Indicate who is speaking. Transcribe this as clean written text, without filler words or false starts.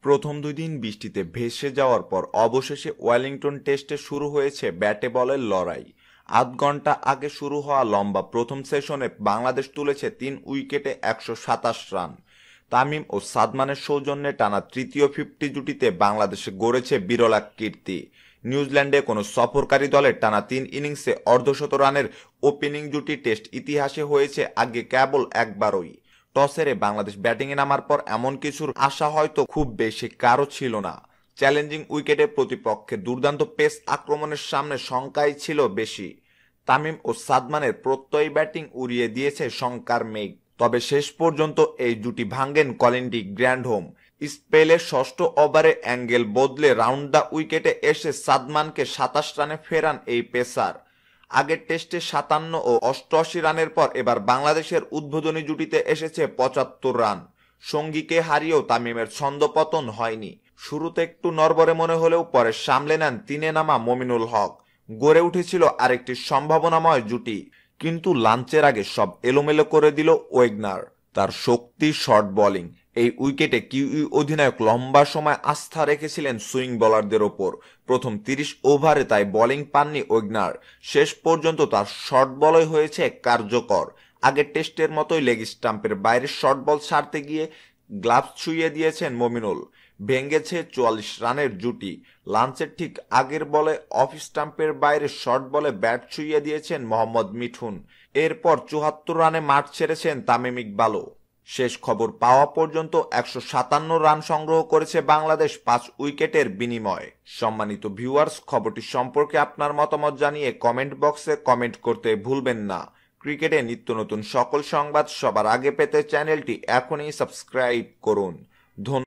Speaker 1: প্রথম ২ দিন বৃষ্টিতে ভেসে যাওয়ার পর অবশেষে ওয়েলিংটন টেস্টে শুরু হয়েছে ব্যাটে বলের লড়াই। আধ ঘন্টা আগে শুরু হওয়া লম্বা প্রথম সেশনে বাংলাদেশ তুলেছে ৩ উইকেটে ১২৭ রান। তামিম ও সাদমানের সৌজন্যে টানা তৃতীয় ৫০ জুটিতে বাংলাদেশে গড়েছে বিরল এক কীর্তি। নিউজিল্যান্ডে কোনো সফরকারী দলের টানা ৩ ইনিংসে অর্ধশত রানের ওপেনিং জুটি টেস্ট ইতিহাসে হয়েছে আগে কেবল একবারই। টস হেরে বাংলাদেশ ব্যাটিংয়ে নামার পর এমন কিছুর আশা হয়তো খুব বেশি কারও ছিল না। চ্যালেঞ্জিং উইকেটে প্রতিপক্ষের দুর্দান্ত পেস আক্রমণের সামনে শঙ্কাই ছিল বেশি। তামিম ও সাদমানের প্রত্যয়ী ব্যাটিং উড়িয়ে দিয়েছে শঙ্কার মেঘ। তবে শেষ পর্যন্ত এই জুটি ভাঙ্গেন কলিন ডি গ্র্যান্ডহোম। স্পেলের ষষ্ঠ ওভারে অ্যাঙ্গেল বদলে রাউন্ড দ্য উইকেটে এসে সাদমানকে ২৭ রানে ফেরান এই পেসার। আগের টেস্টে ৫৭ ও ৮৮ রানের পর এবার বাংলাদেশের উদ্বোধনী জুটিতে এসেছে ৭৫ রান। সঙ্গীকে হারিয়েও তামিমের ছন্দপতন হয়নি। শুরুতে একটু নড়বড়ে মনে হলেও পরে সামলে নেন তিনে নামা মমিনুল হক। গড়ে উঠেছিল আরেকটি সম্ভাবনাময় জুটি, কিন্তু লাঞ্চের আগে সব এলোমেলো করে দিল ওয়েগনার। তার শক্তি শর্ট বোলিং। এই উইকেটে কিউই অধিনায়ক লম্বা সময় আস্থা রেখেছিলেন সুইং বোলারদের ওপর। প্রথম ৩০ ওভারে তাই বোলিং পাননি ওয়েগনার। শেষ পর্যন্ত তার শর্ট বলই হয়েছে কার্যকর। আগের টেস্টের মতোই লেগ স্টাম্পের বাইরে শর্ট বল ছাড়তে গিয়ে গ্লাভস ছুঁয়ে দিয়েছেন মমিনুল। ভেঙেছে ৪৪ রানের জুটি। লাঞ্চের ঠিক আগের বলে অফ স্টাম্পের বাইরে শর্ট বলে ব্যাট ছুঁয়ে দিয়েছেন মোহাম্মদ মিঠুন। এরপর ৭৪ রানে মাঠ ছেড়েছেন তামিম ইকবালও। শেষ খবর পাওয়া পর্যন্ত ১৫৭ রান সংগ্রহ করেছে বাংলাদেশ ৫ উইকেটের বিনিময়ে। সম্মানিত ভিউয়ার্স, খবরটি সম্পর্কে আপনার মতামত জানিয়ে কমেন্ট বক্সে কমেন্ট করতে ভুলবেন না। ক্রিকেটে নিত্য নতুন সকল সংবাদ সবার আগে পেতে চ্যানেলটি এখনই সাবস্ক্রাইব করুন। ধন্যবাদ।